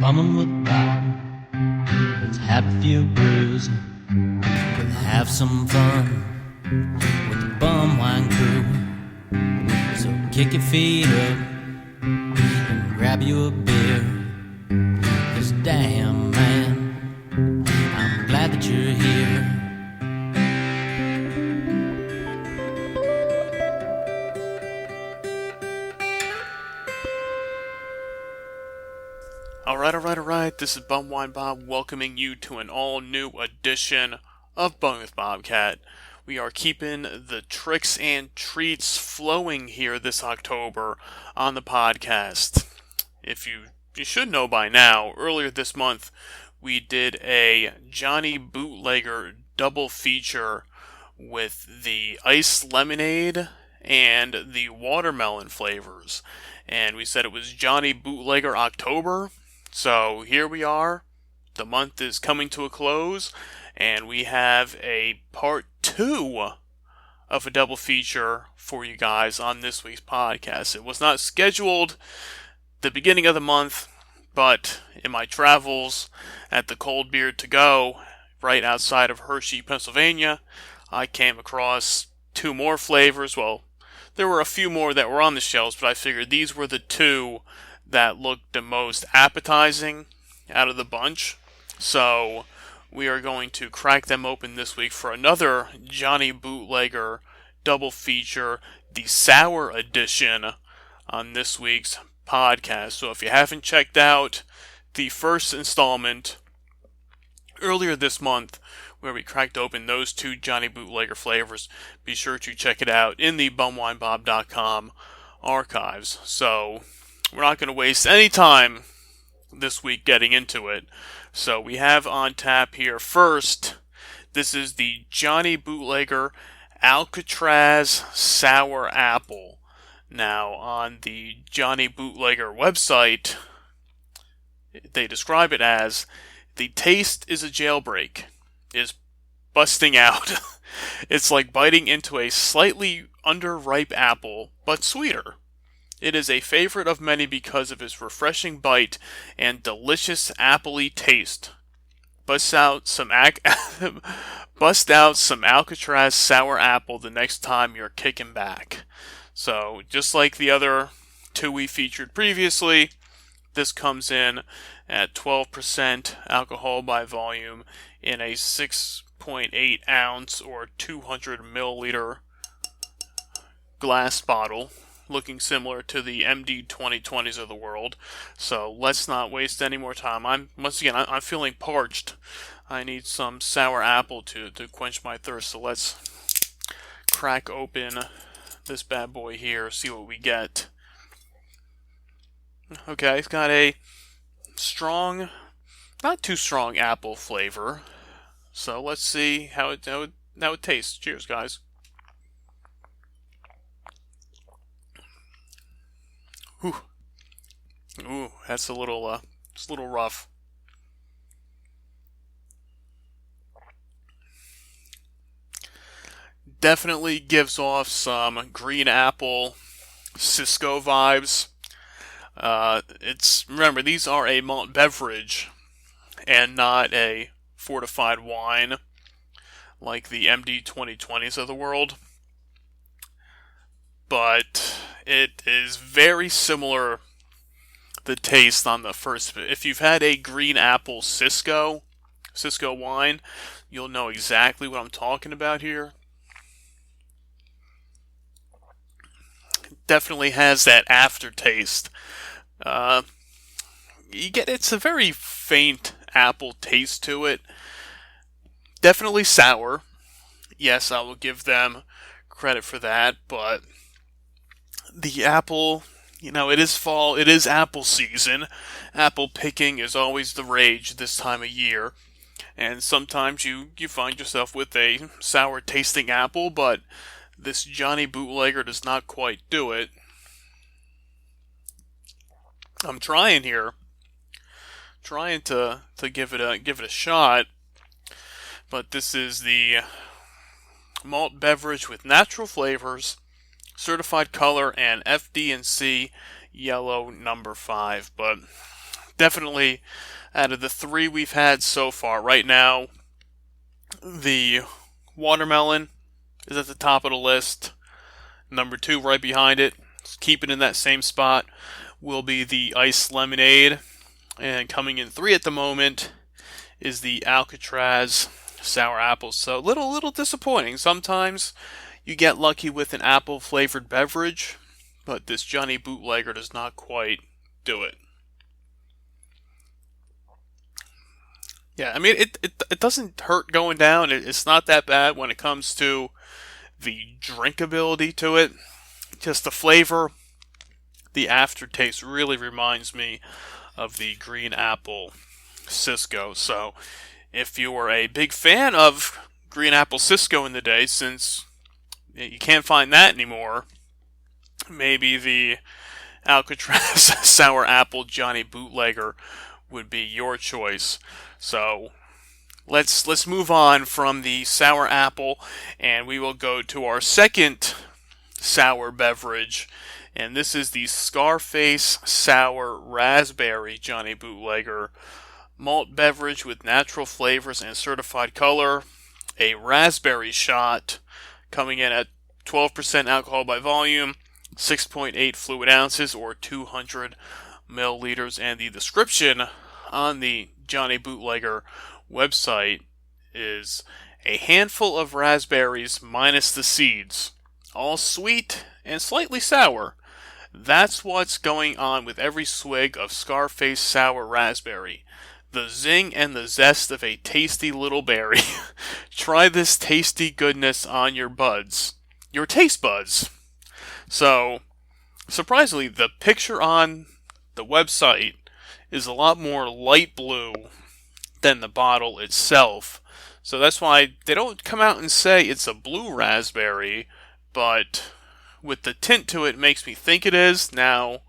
bumming with Bob. Let's have a few brews, have some fun with the bum wine crew. So kick your feet up and grab you a beer. 'Cause damn man, I'm glad that you're here. Alright, this is Bumwine Bob welcoming you to an all-new edition of Bum with Bobcat. We are keeping the tricks and treats flowing here this October on the podcast. If you should know by now, earlier this month we did a Johny Bootlegger double feature with the iced lemonade and the watermelon flavors. And we said it was Johny Bootlegger October. So here we are, the month is coming to a close, and we have a part 2 of a double feature for you guys on this week's podcast. It was not scheduled the beginning of the month, but in my travels at the Cold Beer To Go, right outside of Hershey, Pennsylvania, I came across 2 more flavors. Well, there were a few more that were on the shelves, but I figured these were the 2 that looked the most appetizing out of the bunch. So we are going to crack them open this week for another Johny Bootlegger double feature, the sour edition, on this week's podcast. So if you haven't checked out the first installment earlier this month, where we cracked open those 2 Johny Bootlegger flavors, be sure to check it out in the bumwinebob.com archives. So we're not going to waste any time this week getting into it. So we have on tap here first, this is the Johny Bootlegger Alcatraz Sour Apple. Now, on the Johny Bootlegger website, they describe it as, the taste is a jailbreak, is busting out. It's like biting into a slightly underripe apple, but sweeter. It is a favorite of many because of its refreshing bite and delicious appley taste. Bust out some Alcatraz sour apple the next time you're kicking back. So, just like the other 2 we featured previously, this comes in at 12% alcohol by volume in a 6.8 ounce or 200 milliliter glass bottle, looking similar to the MD 2020s of the world. So let's not waste any more time. I'm feeling parched. I need some sour apple to quench my thirst. So let's crack open this bad boy here, see what we get. Okay, it's got a strong, not too strong apple flavor. So let's see how it tastes. Cheers, guys. Ooh, that's a little rough. Definitely gives off some green apple Cisco vibes. Remember, these are a malt beverage and not a fortified wine like the MD 2020s of the world. But it is very similar, the taste on the first. If you've had a green apple Cisco wine, you'll know exactly what I'm talking about here. Definitely has that aftertaste. It's a very faint apple taste to it. Definitely sour. Yes, I will give them credit for that, but the apple, it is fall, it is apple season. Apple picking is always the rage this time of year. And sometimes you find yourself with a sour tasting apple, but this Johny Bootlegger does not quite do it. I'm trying here. Trying to give it a shot. But this is the malt beverage with natural flavors, certified color, and FD&C yellow number 5. But definitely out of the three we've had so far, right now, the watermelon is at the top of the list. Number 2 right behind it, keep it in that same spot, will be the iced lemonade. And coming in 3 at the moment is the Alcatraz sour apple. So little disappointing. Sometimes you get lucky with an apple flavored beverage, but this Johny Bootlegger does not quite do it. Yeah, I mean, it doesn't hurt going down. It's not that bad when it comes to the drinkability to it. Just the flavor, the aftertaste really reminds me of the green apple Cisco. So if you were a big fan of green apple Cisco in the day, since you can't find that anymore, maybe the Alcatraz sour apple Johny Bootlegger would be your choice. So let's move on from the sour apple, and we will go to our second sour beverage, and this is the Scarface sour raspberry Johny Bootlegger malt beverage with natural flavors and certified color. A raspberry shot coming in at 12% alcohol by volume, 6.8 fluid ounces or 200 milliliters, and the description on the Johny Bootlegger website is a handful of raspberries minus the seeds, all sweet and slightly sour. That's what's going on with every swig of Scarface sour raspberry. The zing and the zest of a tasty little berry. Try this tasty goodness on your taste buds. So, surprisingly, the picture on the website is a lot more light blue than the bottle itself. So that's why they don't come out and say it's a blue raspberry, but with the tint to it makes me think it is. Now,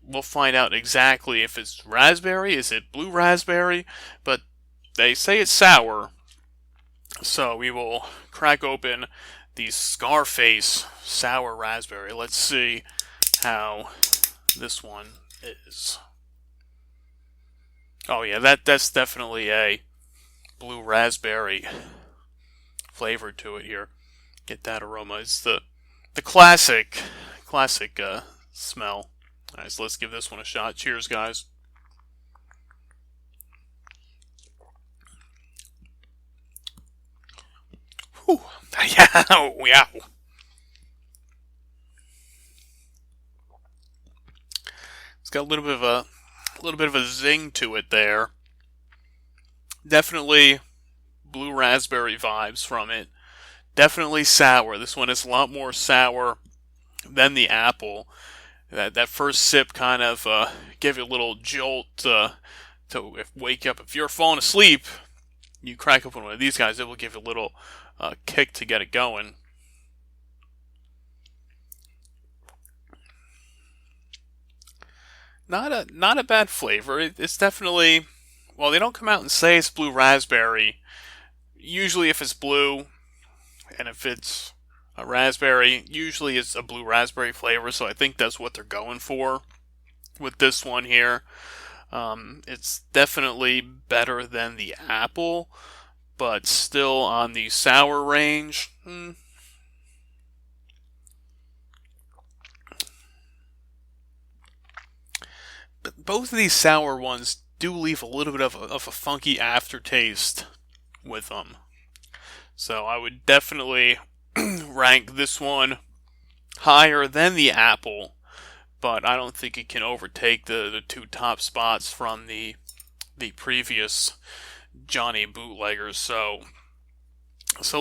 we'll find out exactly if it's raspberry, is it blue raspberry, but they say it's sour. So we will crack open the Scarface sour raspberry. Let's see how this one is. Oh yeah, that's definitely a blue raspberry flavor to it here. Get that aroma. It's the classic smell. Alright, so let's give this one a shot. Cheers, guys. Whew. Yeah. It's got a little bit of a zing to it there. Definitely blue raspberry vibes from it. Definitely sour. This one is a lot more sour than the apple. That first sip kind of gave you a little jolt to wake you up. If you're falling asleep, you crack open one of these guys, it will give you a little kick to get it going. Not a bad flavor. It's definitely, well, they don't come out and say it's blue raspberry. Usually if it's blue and if it's a raspberry, usually it's a blue raspberry flavor, so I think that's what they're going for with this one here. It's definitely better than the apple, but still on the sour range. But both of these sour ones do leave a little bit of a funky aftertaste with them. So I would definitely rank this one higher than the apple, but I don't think it can overtake the two top spots from the previous Johny Bootleggers. So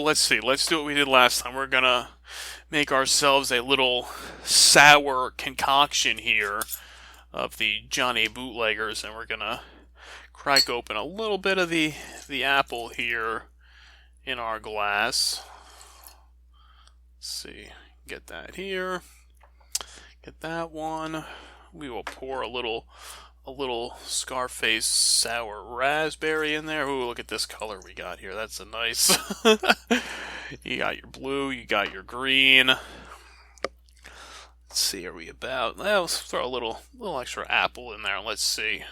let's see. Let's do what we did last time. We're gonna make ourselves a little sour concoction here of the Johny Bootleggers, and we're gonna crack open a little bit of the apple here in our glass. Let's see, get that here, get that one. We will pour a little Scarface sour raspberry in there. Ooh, look at this color we got here. That's a nice. You got your blue, you got your green. Let's see, are we about? Let's throw a little extra apple in there. Let's see.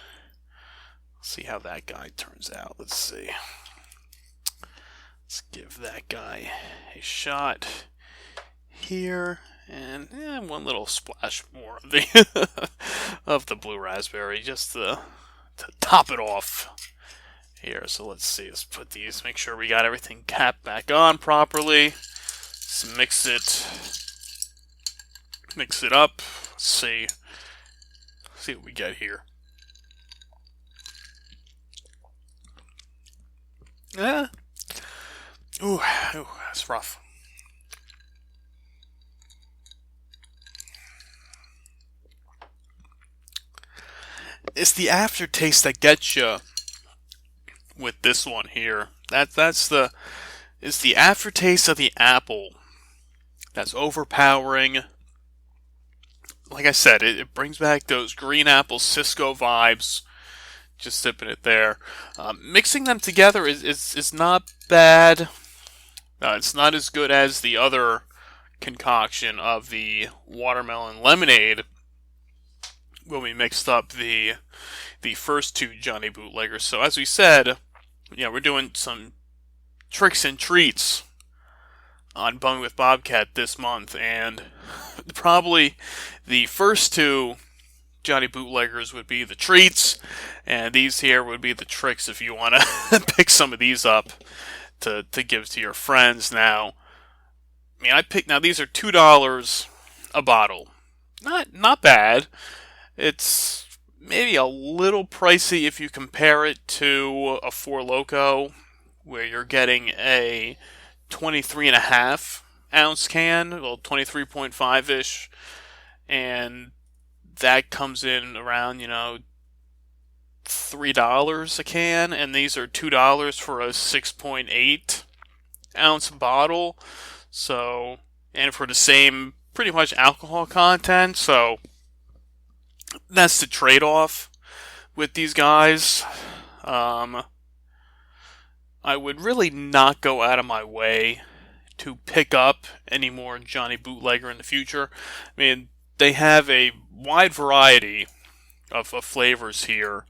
See how that guy turns out. Let's see. Let's give that guy a shot here, and one little splash more of the of the blue raspberry, just to top it off here. So let's see. Let's put these. Make sure we got everything capped back on properly. Let's mix it up. Let's see what we get here. Yeah. Ooh, that's rough. It's the aftertaste that gets you with this one here. It's the aftertaste of the apple that's overpowering. Like I said, it brings back those green apple Cisco vibes. Just sipping it there. Mixing them together is not bad. It's not as good as the other concoction of the watermelon lemonade when we mixed up the first two Johny Bootleggers. So as we said, we're doing some tricks and treats on Bumming with Bobcat this month, and probably the first two Johny Bootleggers would be the treats, and these here would be the tricks if you want to pick some of these up to give to your friends. Now, these are $2 a bottle. Not bad. It's maybe a little pricey if you compare it to a Four Loko, where you're getting a 23.5 ounce can, well, 23.5-ish, and that comes in around, $3 a can, and these are $2 for a 6.8 ounce bottle. So, and for the same pretty much alcohol content. So that's the trade-off with these guys. I would really not go out of my way to pick up any more Johny Bootlegger in the future. They have a wide variety of flavors here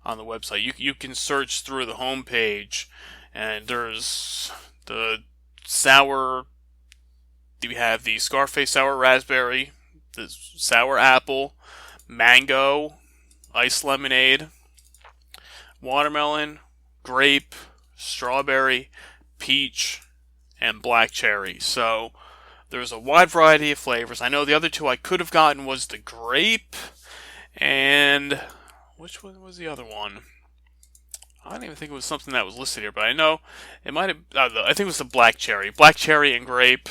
on the website. You can search through the homepage, and there's the sour. We have the Scarface sour raspberry, the sour apple, mango, iced lemonade, watermelon, grape, strawberry, peach, and black cherry. So there's a wide variety of flavors. I know the other two I could have gotten was the grape, and which one was the other one? I don't even think it was something that was listed here, but I know it might have. I think it was the black cherry. Black cherry and grape.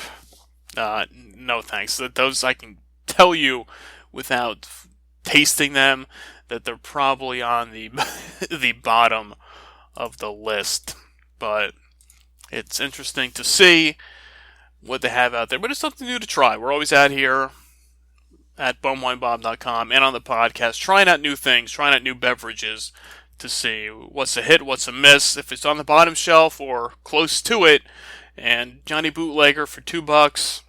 No thanks. Those I can tell you without tasting them that they're probably on the the bottom of the list. But it's interesting to see what they have out there. But it's something new to try. We're always out here at bumwinebob.com and on the podcast, trying out new things, trying out new beverages to see what's a hit, what's a miss, if it's on the bottom shelf or close to it. And Johny Bootlegger for $2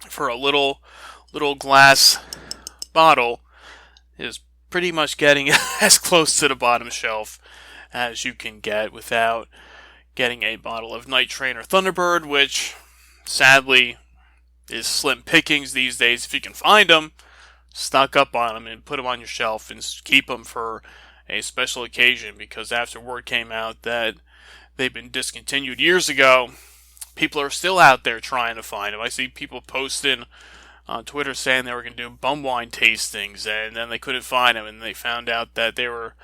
for a little glass bottle is pretty much getting as close to the bottom shelf as you can get without getting a bottle of Night Train or Thunderbird, which sadly is slim pickings these days. If you can find them, stock up on them and put them on your shelf and keep them for a special occasion, because after word came out that they've been discontinued years ago, people are still out there trying to find them. I see people posting on Twitter saying they were going to do bum wine tastings, and then they couldn't find them, and they found out that they were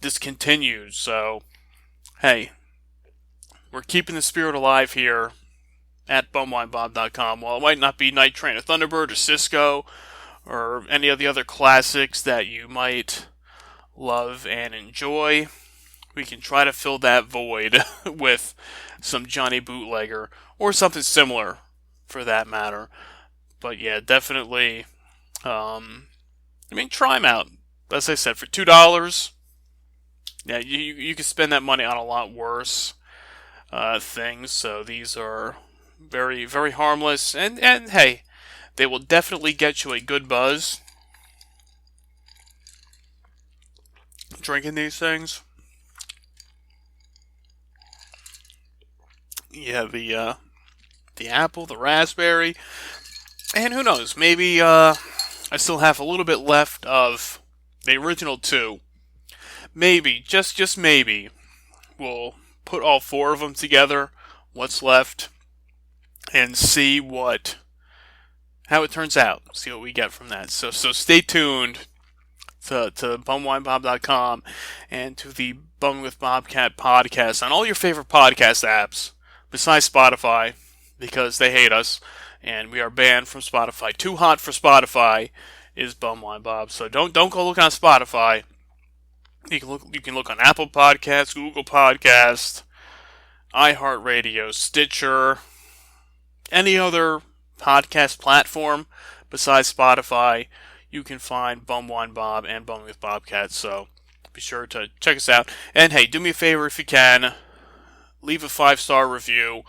discontinued. So, hey, we're keeping the spirit alive here at bumwinebob.com. While it might not be Night Train or Thunderbird or Cisco or any of the other classics that you might love and enjoy, we can try to fill that void with some Johny Bootlegger or something similar for that matter. But yeah, definitely, try them out. As I said, for $2, yeah, you can spend that money on a lot worse things. So these are very, very harmless, and hey, they will definitely get you a good buzz. drinking these things. Yeah, the apple, the raspberry, and who knows? Maybe I still have a little bit left of the original two. Maybe, just maybe, we'll put all four of them together. What's left, and see how it turns out. See what we get from that. So stay tuned to bumwinebob.com and to the Bum with Bobcat podcast on all your favorite podcast apps besides Spotify, because they hate us and we are banned from Spotify. Too hot for Spotify is Bumwine Bob. So don't go look on Spotify. You can look on Apple Podcasts, Google Podcasts, iHeartRadio, Stitcher, any other podcast platform besides Spotify. You can find Bumwine Bob and Bum with Bobcat. So be sure to check us out. And hey, do me a favor if you can. Leave a 5-star review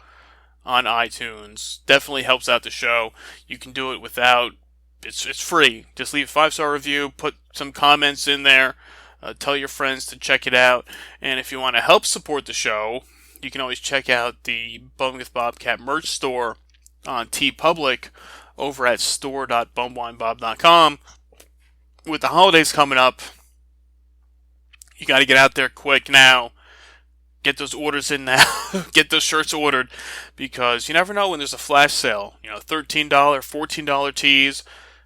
on iTunes. Definitely helps out the show. You can do it without... It's free. Just leave a 5-star review. Put some comments in there. Tell your friends to check it out. And if you want to help support the show, you can always check out the Bum with Bobcat merch store on TeePublic over at store.bumwinebob.com. With the holidays coming up, you got to get out there quick now. Get those orders in now. Get those shirts ordered, because you never know when there's a flash sale. $13, $14 tees,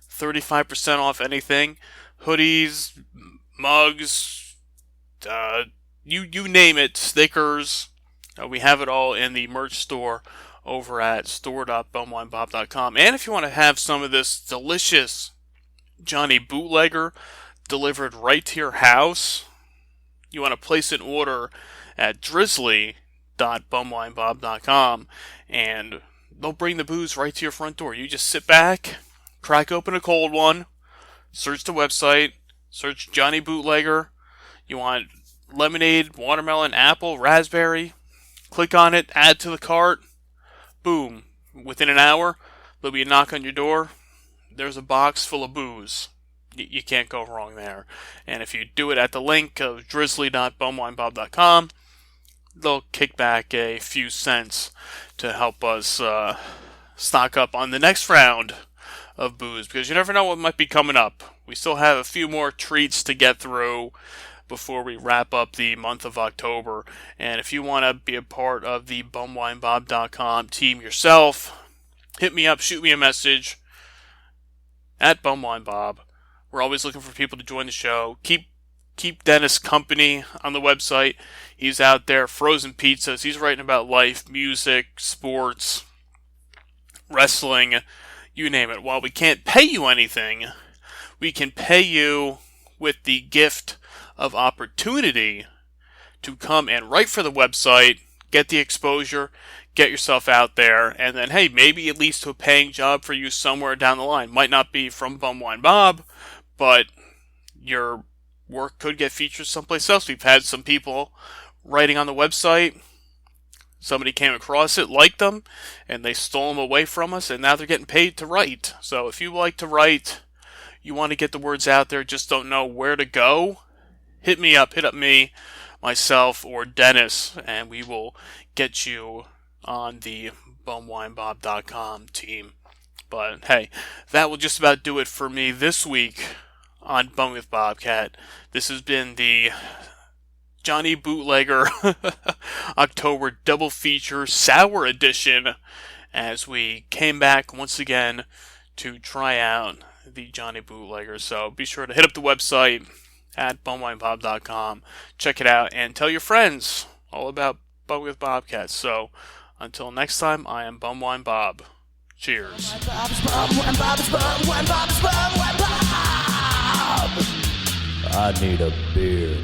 35% off anything, hoodies, mugs, you name it, stickers. We have it all in the merch store over at store.bumwinebob.com. And if you want to have some of this delicious Johny Bootlegger delivered right to your house, you want to place an order at drizzly.bumwinebob.com, and they'll bring the booze right to your front door. You just sit back, crack open a cold one, search the website, search Johny Bootlegger. You want lemonade, watermelon, apple, raspberry, click on it, add to the cart, boom. Within an hour, there'll be a knock on your door. There's a box full of booze. You can't go wrong there. And if you do it at the link of drizzly.bumwinebob.com, they'll kick back a few cents to help us stock up on the next round of booze, because you never know what might be coming up. We still have a few more treats to get through before we wrap up the month of October. And if you want to be a part of the bumwinebob.com team yourself, hit me up, shoot me a message at bumwinebob. We're always looking for people to join the show. Keep Dennis company on the website. He's out there, frozen pizzas. He's writing about life, music, sports, wrestling, you name it. While we can't pay you anything, we can pay you with the gift of opportunity to come and write for the website, get the exposure, get yourself out there, and then, hey, maybe it leads to a paying job for you somewhere down the line. Might not be from Bumwine Bob, but your work could get featured someplace else. We've had some people writing on the website. Somebody came across it, liked them, and they stole them away from us, and now they're getting paid to write. So if you like to write, you want to get the words out there, just don't know where to go, hit me up, hit up me, myself, or Dennis, and we will get you on the bumwinebob.com team. But hey, that will just about do it for me this week on Bum with Bobcat. This has been the Johny Bootlegger October double feature sour edition, as we came back once again to try out the Johny Bootlegger. So be sure to hit up the website at bumwinebob.com, check it out, and tell your friends all about Bum with Bobcat. So until next time, I am Bumwine Bob. Cheers. I need a beer.